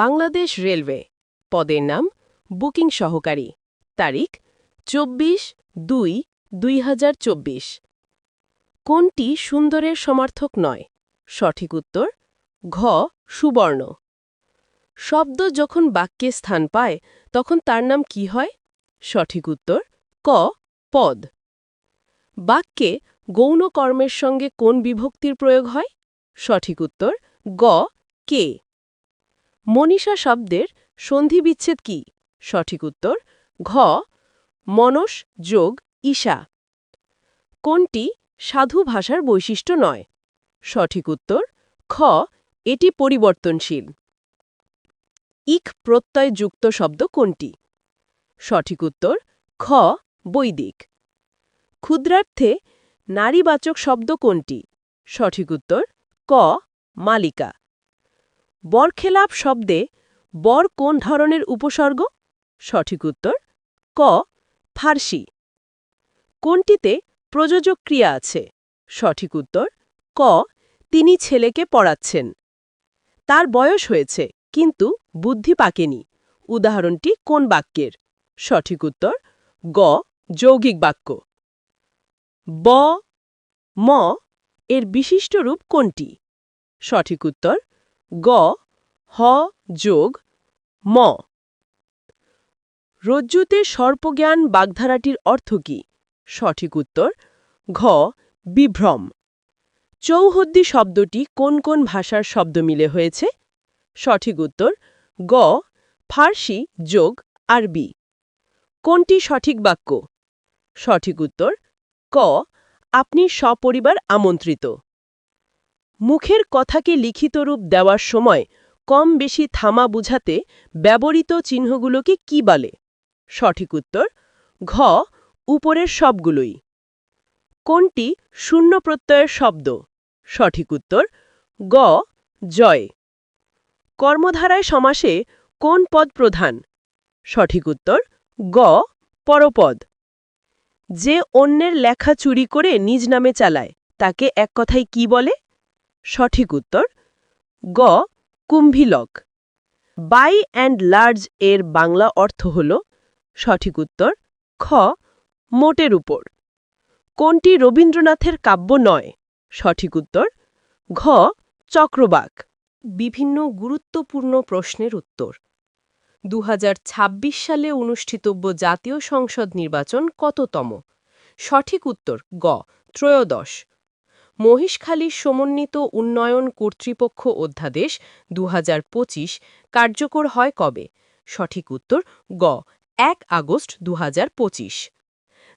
Bangladesh railway পদের নাম booking সহকারী তারিখ 24/2/2024 কোনটি সুন্দরের সমার্থক নয় সঠিক উত্তর ঘ সুবর্ণ শব্দ যখন বাক্যে স্থান পায় তখন তার নাম কি হয় সঠিক উত্তর ক পদ বাক্যে গৌণ কর্মের সঙ্গে কোন বিভক্তির প্রয়োগ হয় সঠিক উত্তর গ কে মনীষা শব্দের সন্ধিবিচ্ছেদ কি সঠিক উত্তর ঘ মনস যোগ ঈশা কোনটি সাধু ভাষার বৈশিষ্ট্য নয় সঠিক উত্তর খ এটি পরিবর্তনশীল ইক প্রত্যয়যুক্ত শব্দ কোনটি সঠিক উত্তর খ বৈদিক ক্ষুদ্রার্থে নারীবাচক শব্দ কোনটি সঠিক উত্তর ক মালিকা বরখেলাপ শব্দে বর কোন ধরনের উপসর্গ সঠিক উত্তর ক ফার্সি কোনটিতে প্রযোজক ক্রিয়া আছে সঠিক উত্তর ক তিনি ছেলেকে পড়াচ্ছেন তার বয়স হয়েছে কিন্তু বুদ্ধি পাকেনি উদাহরণটি কোন বাক্যের সঠিক উত্তর গ যৌগিক বাক্য ব ম এর বিশিষ্ট রূপ কোনটি সঠিক উত্তর গ হ যোগ ম রজ্জুতে সর্পজ্ঞান বাগধারাটির অর্থ কী সঠিক উত্তর ঘ বিভ্রম চৌহদ্দি শব্দটি কোন কোন ভাষার শব্দ মিলে হয়েছে সঠিক উত্তর গ ফার্সি যোগ আরবি কোনটি সঠিক বাক্য সঠিক উত্তর ক আপনি সপরিবার আমন্ত্রিত মুখের কথাকে লিখিত রূপ দেওয়ার সময় কম বেশি থামা বুঝাতে ব্যবহৃত চিহ্নগুলোকে কি বলে সঠিক উত্তর ঘ উপরের সবগুলোই কোনটি শূন্য প্রত্যয়ের শব্দ সঠিক উত্তর গ জয় কর্মধারায় সমাসে কোন পদ প্রধান সঠিক উত্তর গ পরপদ যে অন্যের লেখা চুরি করে নিজ নামে চালায় তাকে এক কথায় কি বলে সঠিক উত্তর গ কুম্ভিলক বাই অ্যান্ড লার্জ এর বাংলা অর্থ হল সঠিক উত্তর খ মোটের উপর কোনটি রবীন্দ্রনাথের কাব্য নয় সঠিক উত্তর ঘ চক্রবাক বিভিন্ন গুরুত্বপূর্ণ প্রশ্নের উত্তর 2026 সালে অনুষ্ঠিতব্য জাতীয় সংসদ নির্বাচন কততম সঠিক উত্তর গ ত্রয়োদশ মহিষখালীর সমন্বিত উন্নয়ন কর্তৃপক্ষ অধ্যাদেশ 2025 কার্যকর হয় কবে সঠিক উত্তর গ 1 আগস্ট 2025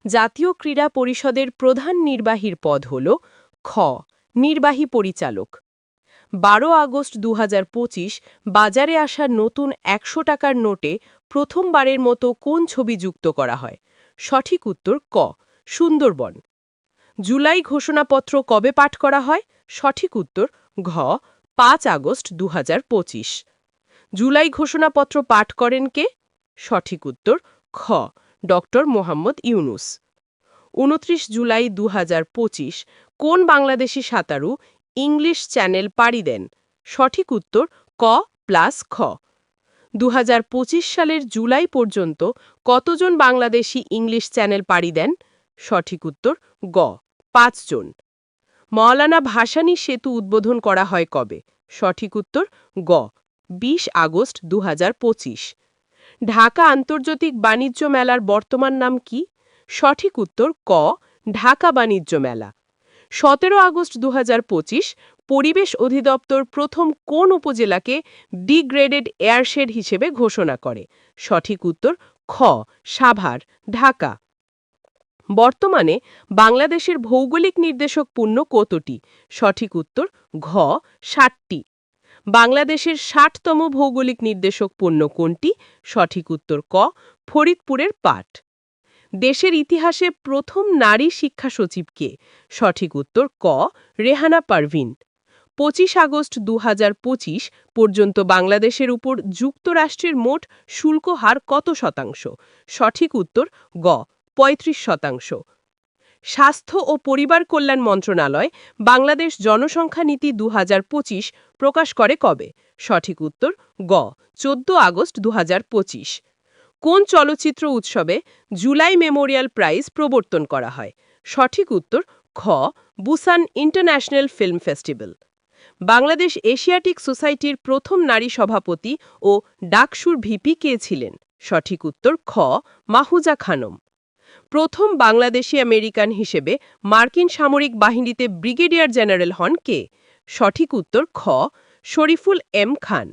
জাতীয় ক্রীড়া পরিষদের প্রধান নির্বাহীর পদ হল খ নির্বাহী পরিচালক 12 আগস্ট 2025 বাজারে আসা নতুন 100 টাকার নোটে প্রথমবারের মতো কোন ছবি যুক্ত করা হয় সঠিক উত্তর ক সুন্দরবন জুলাই ঘোষণাপত্র কবে পাঠ করা হয় সঠিক উত্তর ঘ 5 আগস্ট 2025 জুলাই ঘোষণাপত্র পাঠ করেন কে সঠিক উত্তর খ ড মোহাম্মদ ইউনুস 29 জুলাই 2025 কোন বাংলাদেশি সাঁতারু ইংলিশ চ্যানেল পাড়ি দেন সঠিক উত্তর ক প্লাস খ 2025 সালের জুলাই পর্যন্ত কতজন বাংলাদেশি ইংলিশ চ্যানেল পাড়ি দেন সঠিক উত্তর গ 5 জন মওলানা ভাসানী সেতু উদ্বোধন করা হয় কবে সঠিক উত্তর গ 20 আগস্ট 2025 ঢাকা আন্তর্জাতিক বাণিজ্য মেলার বর্তমান নাম কি সঠিক উত্তর ক ঢাকা বাণিজ্য মেলা 17 আগস্ট 2025 পরিবেশ অধিদপ্তর প্রথম কোন উপজেলাকে ডিগ্রেডেড এয়ারশেড হিসেবে ঘোষণা করে সঠিক উত্তর খ সাভার ঢাকা বর্তমানে বাংলাদেশের ভৌগোলিক নির্দেশক পূর্ণ কতটি সঠিক উত্তর ঘ 60টি বাংলাদেশের 60তম ভৌগোলিক নির্দেশক পূর্ণ কোনটি সঠিক উত্তর ক ফরিদপুরের পাট দেশের ইতিহাসে প্রথম নারী শিক্ষা সচিব কে সঠিক উত্তর ক রেহানা পারভিন 25 আগস্ট 2025 পর্যন্ত বাংলাদেশের উপর যুক্তরাষ্ট্রের মোট শুল্ক হার কত শতাংশ সঠিক উত্তর গ 35%। স্বাস্থ্য ও পরিবার কল্যাণ মন্ত্রণালয় বাংলাদেশ জনসংখ্যা নীতি ২০২৫ প্রকাশ করে কবে? সঠিক উত্তর গ ১৪ আগস্ট ২০২৫। কোন চলচ্চিত্র উৎসবে জুলাই মেমোরিয়াল প্রাইজ প্রবর্তন করা হয়? সঠিক উত্তর খ Busan international film festival. Bangladesh Asiatic সোসাইটির প্রথম নারী সভাপতি ও ডাকসুর ভিপি কে ছিলেন? সঠিক উত্তর খ মাহুজা খানম। প্রথম বাংলাদেশি আমেরিকান হিসেবে মার্কিন সামরিক বাহিনীতে ব্রিগেডিয়ার জেনারেল হন কে? সঠিক উত্তর খ শরীফুল এম খান।